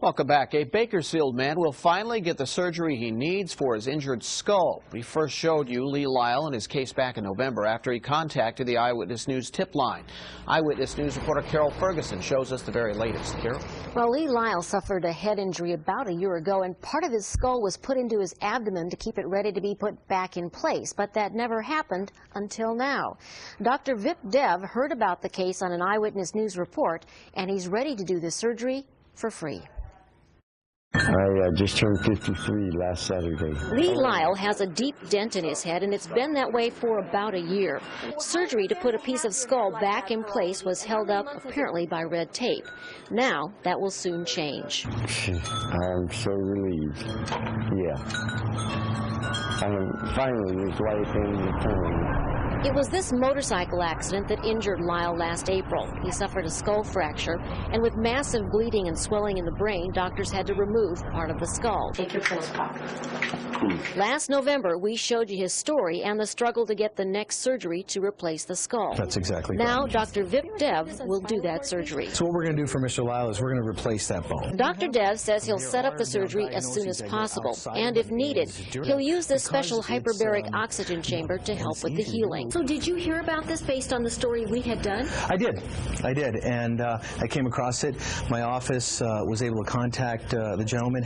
Welcome back. A Bakersfield man will finally get the surgery he needs for his injured skull. We first showed you Lee Lyle and his case back in November after he contacted the Eyewitness News tip line. Eyewitness News reporter Carol Ferguson shows us the very latest. Carol? Well, Lee Lyle suffered a head injury about a year ago, and part of his skull was put into his abdomen to keep it ready to be put back in place, but that never happened until now. Dr. Vipul Dev heard about the case on an Eyewitness News report, and he's ready to do the surgery for free. I just turned 53 last Saturday. Lee Lyle has a deep dent in his head, and it's been that way for about a year. Surgery to put a piece of skull back in place was held up apparently by red tape. Now that will soon change. I'm so relieved. Yeah. Finally, this white thing is turning. It was this motorcycle accident that injured Lyle last April. He suffered a skull fracture, and with massive bleeding and swelling in the brain, doctors had to remove part of the skull. Take your clothes off. Last November, we showed you his story and the struggle to get the next surgery to replace the skull. That's exactly now, right. Dr. Vipul Dev will do that surgery. So what we're going to do for Mr. Lyle is we're going to replace that bone. Dr. Dev says he'll set up the surgery as soon as possible, and if needed, he'll use this special hyperbaric oxygen chamber to help with the healing. So did you hear about this based on the story we had done? I did, and I came across it. My office was able to contact the gentleman.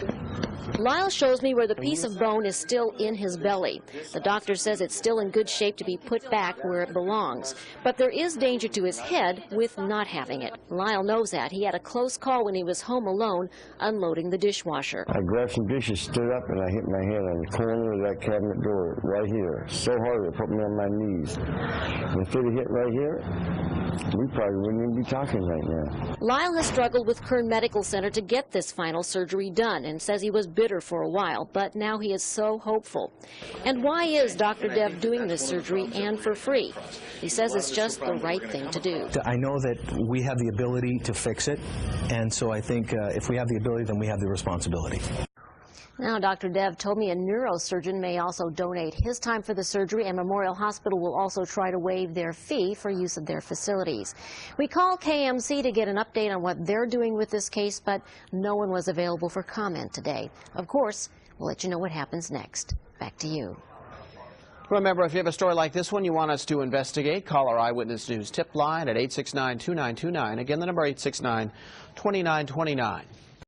Lyle shows me where the piece of bone is still in his belly. The doctor says it's still in good shape to be put back where it belongs. But there is danger to his head with not having it. Lyle knows that. He had a close call when he was home alone unloading the dishwasher. I grabbed some dishes, stood up, and I hit my head on the corner of that cabinet door right here. So hard it put me on my knees. And if it had hit right here, we probably wouldn't even be talking right now. Lyle has struggled with Kern Medical Center to get this final surgery done and says he was bitter for a while, but now he is so hopeful. And why is Dr. Dev doing this surgery and for free? He says it's just the right thing to do. I know that we have the ability to fix it, and so I think if we have the ability, then we have the responsibility. Now, Dr. Dev told me a neurosurgeon may also donate his time for the surgery, and Memorial Hospital will also try to waive their fee for use of their facilities. We called KMC to get an update on what they're doing with this case, but no one was available for comment today. Of course, we'll let you know what happens next. Back to you. Remember, if you have a story like this one you want us to investigate, call our Eyewitness News tip line at 869-2929. Again, the number 869-2929.